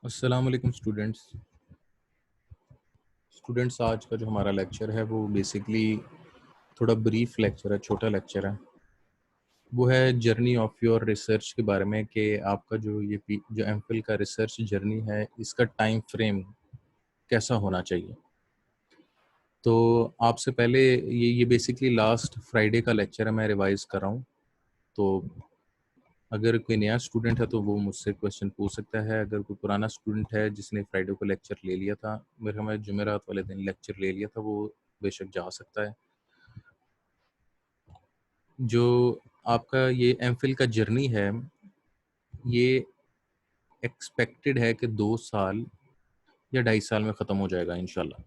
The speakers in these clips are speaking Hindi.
अस्सलाम वालेकुम स्टूडेंट्स आज का जो हमारा लेक्चर है वो बेसिकली थोड़ा ब्रीफ लेक्चर है, छोटा लेक्चर है। वो है जर्नी ऑफ योर रिसर्च के बारे में कि आपका जो एमफिल का रिसर्च जर्नी है इसका टाइम फ्रेम कैसा होना चाहिए। तो आपसे पहले ये बेसिकली लास्ट फ्राइडे का लेक्चर है, मैं रिवाइज कर रहा हूँ। तो अगर कोई नया स्टूडेंट है तो वो मुझसे क्वेश्चन पूछ सकता है। अगर कोई पुराना स्टूडेंट है जिसने फ्राइडे को लेक्चर ले लिया था, मेरे हमें जुमेरात वाले दिन लेक्चर ले लिया था, वो बेशक जा सकता है। जो आपका ये एमफिल का जर्नी है, ये एक्सपेक्टेड है कि 2 साल या 2.5 साल में ख़त्म हो जाएगा इंशाल्लाह।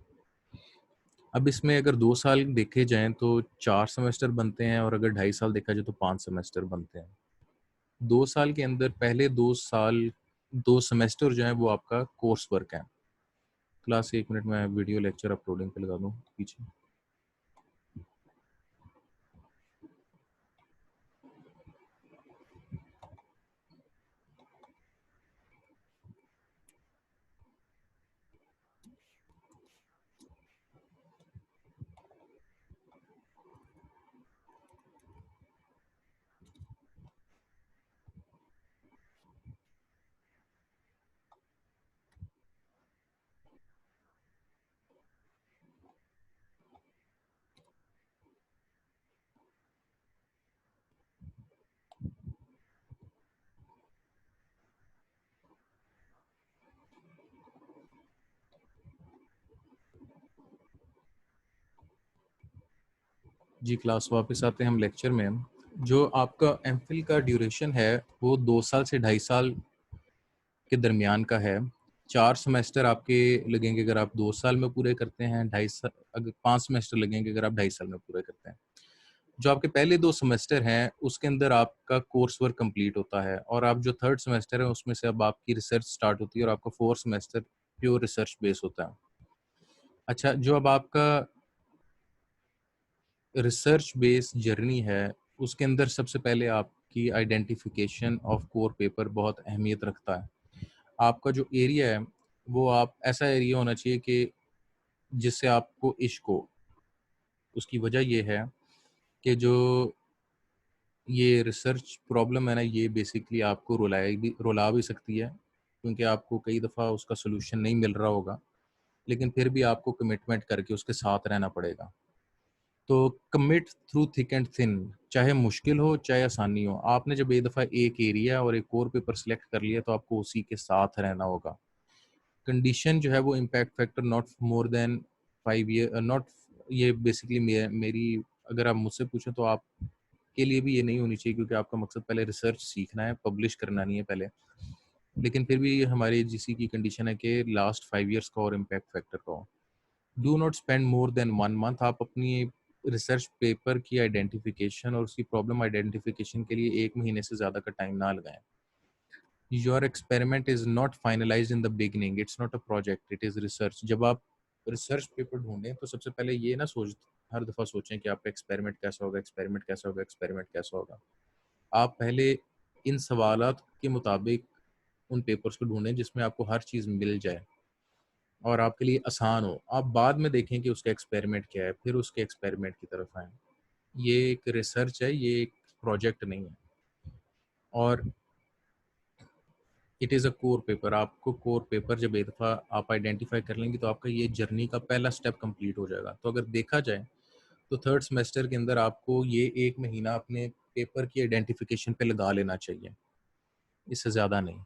अब इसमें अगर 2 साल देखे जाएं तो 4 सेमेस्टर बनते हैं, और अगर 2.5 साल देखा जाए तो 5 सेमेस्टर बनते हैं। 2 साल के अंदर पहले 2 साल 2 सेमेस्टर जो है वो आपका कोर्स वर्क है। क्लास 1 मिनट में वीडियो लेक्चर अपलोडिंग पे लगा दूँ पीछे। जी क्लास, वापस आते हैं हम लेक्चर में। जो आपका एमफिल का ड्यूरेशन है वो 2 साल से 2.5 साल के दरमियान का है। 4 सेमेस्टर आपके लगेंगे अगर आप 2 साल में पूरे करते हैं, 2.5 साल अगर 5 सेमेस्टर लगेंगे अगर आप 2.5 साल में पूरे करते हैं। जो आपके पहले 2 सेमेस्टर हैं उसके अंदर आपका कोर्स वर्क कंप्लीट होता है, और आप जो थर्ड सेमेस्टर है उसमें से अब आपकी रिसर्च स्टार्ट होती है, और आपका 4 सेमेस्टर प्योर रिसर्च बेस होता है। अच्छा, जो अब आपका रिसर्च बेस जर्नी है उसके अंदर सबसे पहले आपकी आइडेंटिफिकेशन ऑफ कोर पेपर बहुत अहमियत रखता है। आपका जो एरिया है वो आप ऐसा एरिया होना चाहिए कि जिससे आपको इश्क हो। उसकी वजह ये है कि जो ये रिसर्च प्रॉब्लम है ना, ये बेसिकली आपको रुला भी सकती है, क्योंकि आपको कई दफ़ा उसका सोल्यूशन नहीं मिल रहा होगा, लेकिन फिर भी आपको कमिटमेंट करके उसके साथ रहना पड़ेगा। तो commit through thick and thin, चाहे मुश्किल हो चाहे आसानी हो। आपने जब एक दफ़ा एक एरिया और एक कोर पेपर सेलेक्ट कर लिया तो आपको उसी के साथ रहना होगा। कंडीशन जो है वो impact factor not more than 5 year not, ये बेसिकली मेरी अगर आप मुझसे पूछें तो आप के लिए भी ये नहीं होनी चाहिए, क्योंकि आपका मकसद पहले रिसर्च सीखना है, पब्लिश करना नहीं है पहले। लेकिन फिर भी हमारे जीसी की कंडीशन है कि लास्ट 5 ईयर्स का और इम्पैक्ट फैक्टर का हो। Do not spend more than 1 month. आप अपनी रिसर्च पेपर की आइडेंटिफिकेशन और उसकी प्रॉब्लम आइडेंटिफिकेशन के लिए 1 महीने से ज़्यादा का टाइम ना लगाएं। Your experiment is not finalised in the beginning, it's not a project, it is research. जब आप रिसर्च पेपर ढूंढें तो सबसे पहले ये ना हर दफ़ा सोचें कि आपका एक्सपेरिमेंट कैसा होगा, एक्सपेरिमेंट कैसा होगा, एक्सपेरिमेंट कैसा होगा। आप पहले इन सवालात के मुताबिक उन पेपर्स को ढूंढें जिसमें आपको हर चीज़ मिल जाए और आपके लिए आसान हो। आप बाद में देखें कि उसका एक्सपेरिमेंट क्या है, फिर उसके एक्सपेरिमेंट की तरफ आएँ। ये एक रिसर्च है, ये एक प्रोजेक्ट नहीं है। और it is a core paper. आपको कोर पेपर जब एक दफ़ा आप आइडेंटिफाई कर लेंगे तो आपका ये जर्नी का पहला स्टेप कंप्लीट हो जाएगा। तो अगर देखा जाए तो थर्ड सेमेस्टर के अंदर आपको ये 1 महीना अपने पेपर की आइडेंटिफिकेशन पे लगा लेना चाहिए, इससे ज़्यादा नहीं।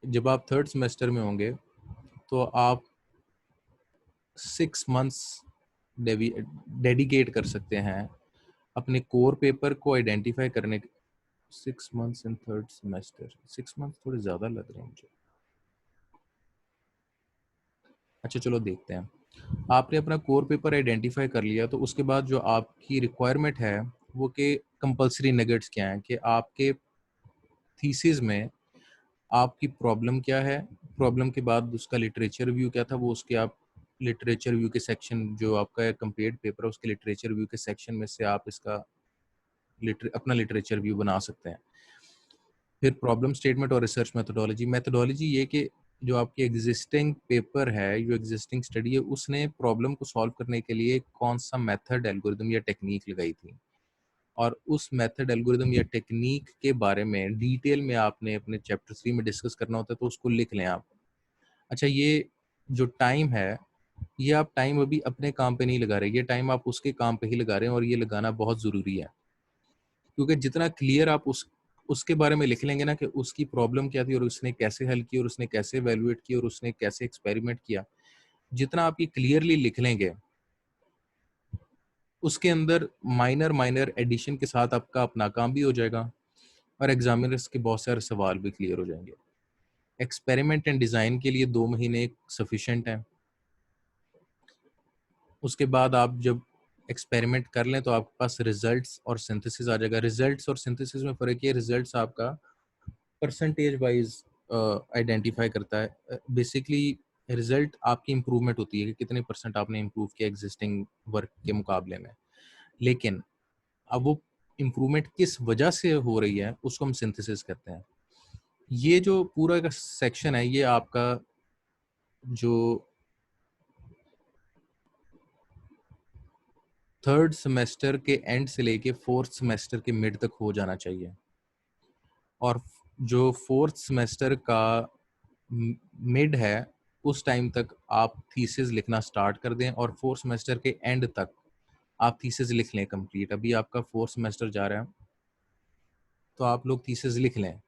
जब आप थर्ड सेमेस्टर में होंगे तो आप 6 मंथ्स डेडिकेट कर सकते हैं अपने कोर पेपर को आइडेंटिफाई करने। 6 months in third semester, 6 month थोड़े ज़्यादा लग रहे हैं मुझे। अच्छा चलो देखते हैं। आपने अपना कोर पेपर आइडेंटिफाई कर लिया तो उसके बाद जो आपकी रिक्वायरमेंट है वो कि कंपलसरी नगेट्स क्या हैं, कि आपके थीसिस में आपकी प्रॉब्लम क्या है, प्रॉब्लम के बाद उसका लिटरेचर रिव्यू क्या था, वो उसके आप लिटरेचर रिव्यू के सेक्शन, जो आपका कंप्लीट पेपर है उसके लिटरेचर रिव्यू के सेक्शन में से आप इसका अपना लिटरेचर रिव्यू बना सकते हैं। फिर प्रॉब्लम स्टेटमेंट और रिसर्च मेथोडोलॉजी। मेथोडोलॉजी ये कि जो आपकी एग्जिस्टिंग पेपर है, जो एग्जिस्टिंग स्टडी है, उसने प्रॉब्लम को सॉल्व करने के लिए कौन सा मेथड, एल्गोरिदम या टेक्निक लगाई थी, और उस मेथड, एल्गोरिदम या टेक्निक के बारे में डिटेल में आपने अपने चैप्टर 3 में डिस्कस करना होता है, तो उसको लिख लें आप। अच्छा, ये जो टाइम है, ये आप टाइम अभी अपने काम पे नहीं लगा रहे, ये टाइम आप उसके काम पे ही लगा रहे हैं, और ये लगाना बहुत ज़रूरी है, क्योंकि जितना क्लियर आप उसके बारे में लिख लेंगे ना कि उसकी प्रॉब्लम क्या थी और उसने कैसे हल की और उसने कैसे एवेल्युएट की और उसने कैसे एक्सपेरिमेंट किया, जितना आप ये क्लियरली लिख लेंगे, उसके अंदर माइनर माइनर एडिशन के साथ आपका अपना काम भी हो जाएगा और एग्जामिनर्स के बहुत सारे सवाल भी क्लियर हो जाएंगे। एक्सपेरिमेंट एंड डिज़ाइन के लिए 2 महीने सफिशेंट है। उसके बाद आप जब एक्सपेरिमेंट कर लें तो आपके पास रिजल्ट्स और सिंथेसिस आ जाएगा। रिजल्ट्स और सिंथेसिस में फ़र्क ये, रिजल्ट्स आपका परसेंटेज वाइज आइडेंटिफाई करता है। बेसिकली रिजल्ट आपकी इम्प्रूवमेंट होती है कि कितने परसेंट आपने इम्प्रूव किया एग्जिस्टिंग वर्क के मुकाबले में, लेकिन अब वो इम्प्रूवमेंट किस वजह से हो रही है उसको हम सिंथेसिस कहते हैं। ये जो पूरा का सेक्शन है, ये आपका जो थर्ड सेमेस्टर के एंड से लेके फोर्थ सेमेस्टर के मिड तक हो जाना चाहिए, और जो फोर्थ सेमेस्टर का मिड है उस टाइम तक आप थीसिस लिखना स्टार्ट कर दें, और फोर्थ सेमेस्टर के एंड तक आप थीसिस लिख लें कंप्लीट। अभी आपका फोर्थ सेमेस्टर जा रहा है तो आप लोग थीसिस लिख लें,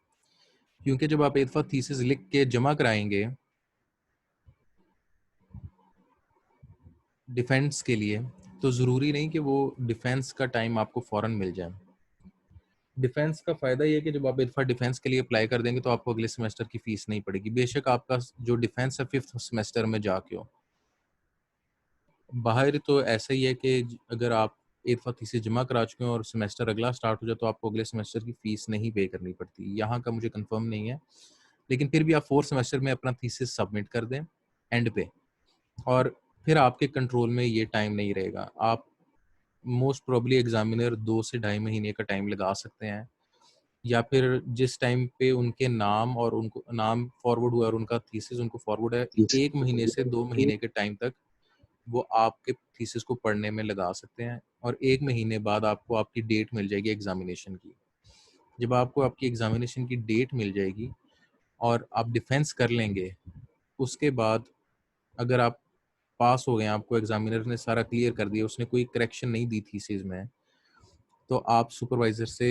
क्योंकि जब आप एक दफ़ा थीसिस लिख के जमा कराएंगे डिफेंस के लिए, तो ज़रूरी नहीं कि वो डिफेंस का टाइम आपको फ़ौरन मिल जाए। डिफेंस का फ़ायदा ये है कि जब आप एक दफ़ा डिफेंस के लिए अप्लाई कर देंगे तो आपको अगले सेमेस्टर की फ़ीस नहीं पड़ेगी, बेशक आपका जो डिफेंस है फिफ्थ सेमेस्टर में जाके हो। बाहर तो ऐसा ही है कि अगर आप एक दफ़ा थीसिस जमा करा चुके हैं और सेमेस्टर अगला स्टार्ट हो जाए तो आपको अगले सेमेस्टर की फ़ीस नहीं पे करनी पड़ती। यहाँ का मुझे कंफर्म नहीं है, लेकिन फिर भी आप फोर्थ सेमेस्टर में अपना थीसिस सबमिट कर दें एंड पे, और फिर आपके कंट्रोल में ये टाइम नहीं रहेगा। आप मोस्ट प्रोबेबली एग्जामिनर 2 से ढाई महीने का टाइम लगा सकते हैं, या फिर जिस टाइम पे उनके नाम और उनको नाम फॉरवर्ड हुआ और उनका थीसिस उनको फॉरवर्ड है, 1 महीने से 2 महीने के टाइम तक वो आपके थीसिस को पढ़ने में लगा सकते हैं, और 1 महीने बाद आपको आपकी डेट मिल जाएगी एग्जामिनेशन की। जब आपको आपकी एग्जामिनेशन की डेट मिल जाएगी और आप डिफेंस कर लेंगे, उसके बाद अगर आप पास हो गए, आपको एग्जामिनर ने सारा क्लियर कर दिया, उसने कोई करेक्शन नहीं दी थीसिस में, तो आप सुपरवाइजर से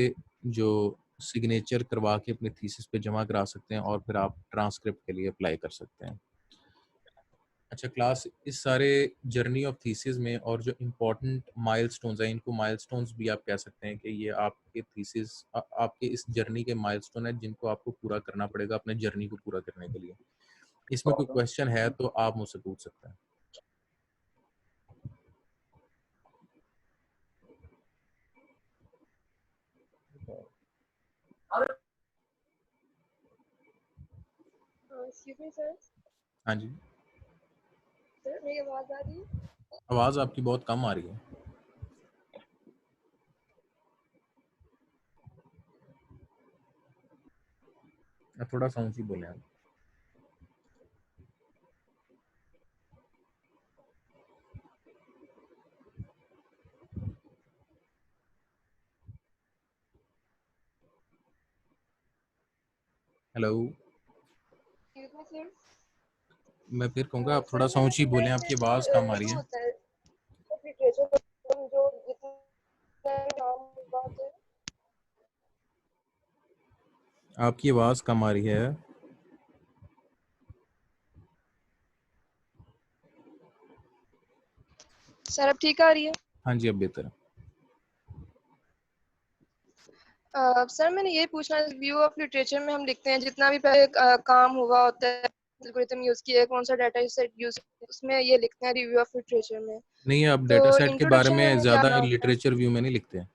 जो सिग्नेचर करवा के अपने थीसिस पे जमा करा सकते हैं, और फिर आप ट्रांसक्रिप्ट के लिए अप्लाई कर सकते हैं। अच्छा क्लास, इस सारे जर्नी ऑफ थीसिस में और जो इम्पोर्टेंट माइलस्टोन्स हैं, इनको माइलस्टोन्स भी आप कह सकते हैं कि ये आपके थीसिस आपके इस जर्नी के माइलस्टोन है जिनको आपको पूरा करना पड़ेगा अपने जर्नी को पूरा करने के लिए। इसमें कोई क्वेश्चन है तो आप मुझसे पूछ सकते हैं। Excuse me sir. हाँ जी, सर मेरी आवाज़ आ रही है? आवाज़ आपकी बहुत कम आ रही है। थोड़ा सा ऊंची बोले आप। Hello, excuse me sir. मैं फिर कहूँगा आप थोड़ा सर सा मेरा ऊंची बोलें, क्वेश्चन है आपकी कि आवाज़ कम आ ये रही जो है। होता है लिटरेचर जो जितना नाम बात है। आपकी आवाज़ कम आ रही है। सर अब ठीक आ रही है? हाँ जी, अब बेहतर है। सर मैंने ये पूछना, व्यू ऑफ लिटरेचर में हम लिखते हैं जितना भी पहले काम हुआ होता है, एल्गोरिथम यूज किया है, कौन सा डाटा सेट यूज, उसमें ये लिखते हैं रिव्यू ऑफ लिटरेचर में। नहीं, आप तो डेटा सेट के बारे इंट्रोडक्शन में में हमें क्या ज़्यादा करना होता है? लिटरेचर व्यू में नहीं लिखते हैं।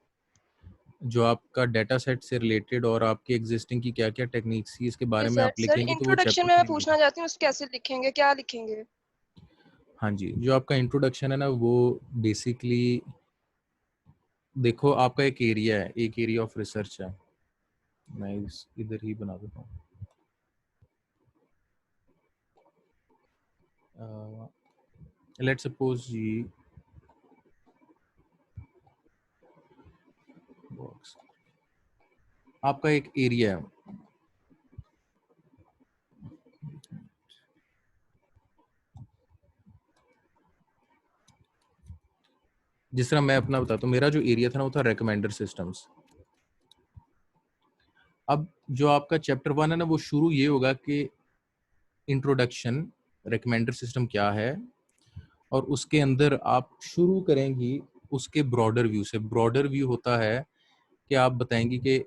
जो आपका डेटा सेट से रिलेटेड और आपकी एग्जिस्टिंग की क्या क्या टेक्निक्स थी इसके जी बारे में सर। आप सर लिखेंगे तो वो इंट्रोडक्शन चैप्टर में मैं 3 में पूछना लिखेंगे। चाहती हूँ उसको कैसे लिखेंगे, क्या लिखेंगे? हाँ जी, जो आपका इंट्रोडक्शन है ना, वो बेसिकली देखो, आपका एक एरिया है, एक एरिया ऑफ रिसर्च है, मैं इधर ही बना देता हूँ। लेट्स सपोज जी बॉक्स आपका एक एरिया है, जिस तरह मैं अपना बताता हूँ, मेरा जो एरिया था ना वो था रिकमेंडर सिस्टम्स। अब जो आपका चैप्टर 1 है ना, वो शुरू ये होगा कि इंट्रोडक्शन, रिकमेंडर सिस्टम क्या है, और उसके अंदर आप शुरू करेंगी उसके ब्रॉडर व्यू से। ब्रॉडर व्यू होता है कि आप बताएंगी कि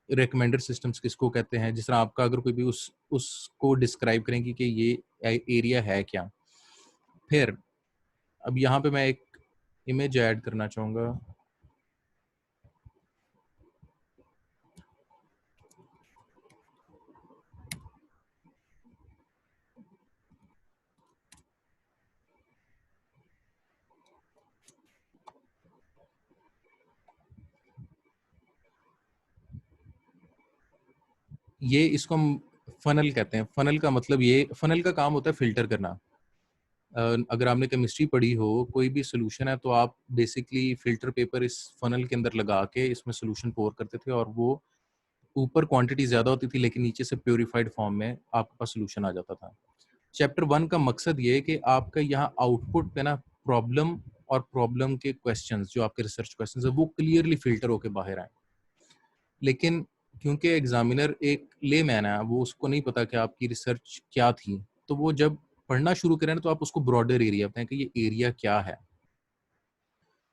रिकमेंडर सिस्टम्स किसको कहते हैं, जिस तरह आपका अगर कोई भी उसको डिस्क्राइब करेंगी कि ये एरिया है क्या। फिर अब यहाँ पे मैं एक इमेज ऐड करना चाहूँगा। ये इसको हम फनल कहते हैं। फनल का मतलब, ये फनल का काम होता है फिल्टर करना। अगर आपने केमिस्ट्री पढ़ी हो, कोई भी सोल्यूशन है तो आप बेसिकली फिल्टर पेपर इस फनल के अंदर लगा के इसमें सोल्यूशन पोर करते थे, और वो ऊपर क्वांटिटी ज़्यादा होती थी लेकिन नीचे से प्योरीफाइड फॉर्म में आपके पास सोल्यूशन आ जाता था। चैप्टर 1 का मकसद ये है कि आपका यहाँ आउटपुट पे ना प्रॉब्लम और प्रॉब्लम के क्वेश्चंस, जो आपके रिसर्च क्वेश्चंस है, वो क्लियरली फिल्टर होके बाहर आए। लेकिन क्योंकि एग्जामिनर एक लेमैन है, वो उसको नहीं पता कि आपकी रिसर्च क्या थी, तो वो जब पढ़ना शुरू करें ना, तो आप उसको ब्रॉडर एरिया बताएं कि ये एरिया क्या है।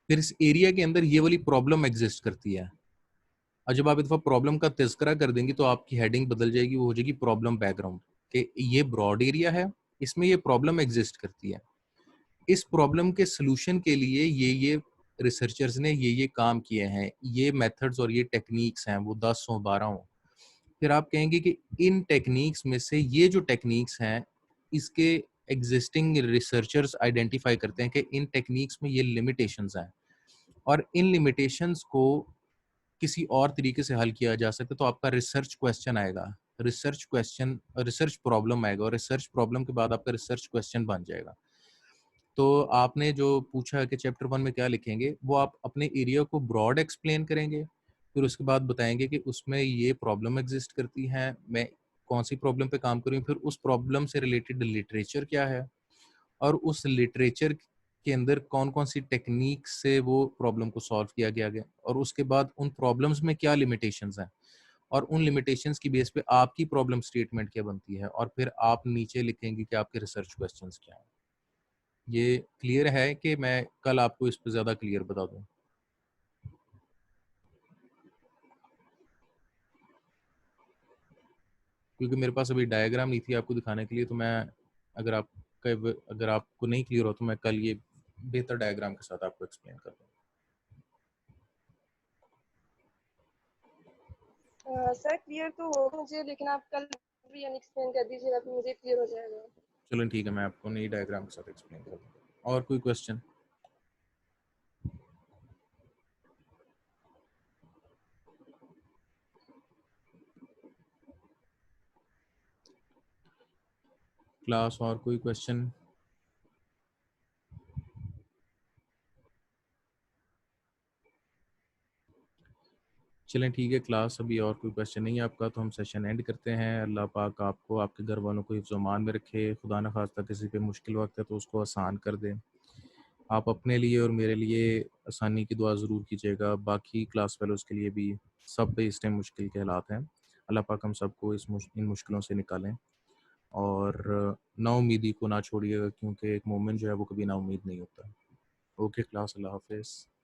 फिर इस एरिया के अंदर ये वाली प्रॉब्लम एग्जिस्ट करती है, और जब आप एक दफा प्रॉब्लम का तज़किरा कर देंगी तो आपकी हेडिंग बदल जाएगी, वो हो जाएगी प्रॉब्लम बैकग्राउंड, कि ये ब्रॉड एरिया है, इसमें ये प्रॉब्लम एग्जिस्ट करती है, इस प्रॉब्लम के सोल्यूशन के लिए ये रिसर्चर्स ने ये काम किए हैं, ये मेथड्स और ये टेक्निक्स हैं, वो 10 हो 12 हो। फिर आप कहेंगे कि इन टेक्निक्स में से ये जो टेक्निक्स हैं, इसके एग्जिस्टिंग रिसर्चर्स आइडेंटिफाई करते हैं कि इन टेक्निक्स में ये लिमिटेशंस हैं, और इन लिमिटेशंस को किसी और तरीके से हल किया जा सकता है। तो आपका रिसर्च क्वेश्चन आएगा, रिसर्च क्वेश्चन, रिसर्च प्रॉब्लम आएगा, और रिसर्च प्रॉब्लम के बाद आपका रिसर्च क्वेश्चन बन जाएगा। तो आपने जो पूछा कि चैप्टर 1 में क्या लिखेंगे, वो आप अपने एरिया को ब्रॉड एक्सप्लेन करेंगे, फिर उसके बाद बताएंगे कि उसमें ये प्रॉब्लम एग्जिस्ट करती है, मैं कौन सी प्रॉब्लम पे काम कर रही हूँ, फिर उस प्रॉब्लम से रिलेटेड लिटरेचर क्या है, और उस लिटरेचर के अंदर कौन कौन सी टेक्निक से वो प्रॉब्लम को सॉल्व किया गया गया, और उसके बाद उन प्रॉब्लम्स में क्या लिमिटेशंस हैं, और उन लिमिटेशंस की बेस पे आपकी प्रॉब्लम स्टेटमेंट क्या बनती है, और फिर आप नीचे लिखेंगे कि आपके रिसर्च क्वेश्चंस क्या हैं। ये क्लियर है कि मैं कल आपको इस पे ज़्यादा क्लियर बता दूँ? क्योंकि मेरे पास अभी डायग्राम नहीं थी आपको दिखाने के लिए, तो मैं, अगर आप अगर आपको नहीं क्लियर हो तो मैं कल ये बेहतर डायग्राम के साथ आपको एक्सप्लेन कर दूँ। सर क्लियर तो होगा मुझे, लेकिन आप कल भी एक्सप्लेन कर दीजिएगा तो मुझे क्लियर हो जाएगा। चलो ठीक है, मैं आपको नई डायग्राम के साथ एक्सप्लेन कर दूँ। और कोई क्वेश्चन? क्लास और कोई क्वेश्चन? चलें ठीक है क्लास, अभी और कोई क्वेश्चन नहीं है आपका तो हम सेशन एंड करते हैं। अल्लाह पाक आपको, आपके घर वालों को हिफ्ज़-ओ-मान में रखे। खुदा न खास्ता किसी पे मुश्किल वक्त है तो उसको आसान कर दे। आप अपने लिए और मेरे लिए आसानी की दुआ ज़रूर कीजिएगा, बाकी क्लास फेलोज़ के लिए भी। सब पे इस टाइम मुश्किल के हालात हैं। अल्लाह पाक हम सबको इन मुश्किलों से निकालें, और नाउमीदी को ना छोड़िएगा, क्योंकि एक मोमिन जो है वो कभी नाउमीद नहीं होता। ओके क्लास, अल्लाह हाफ़िज़।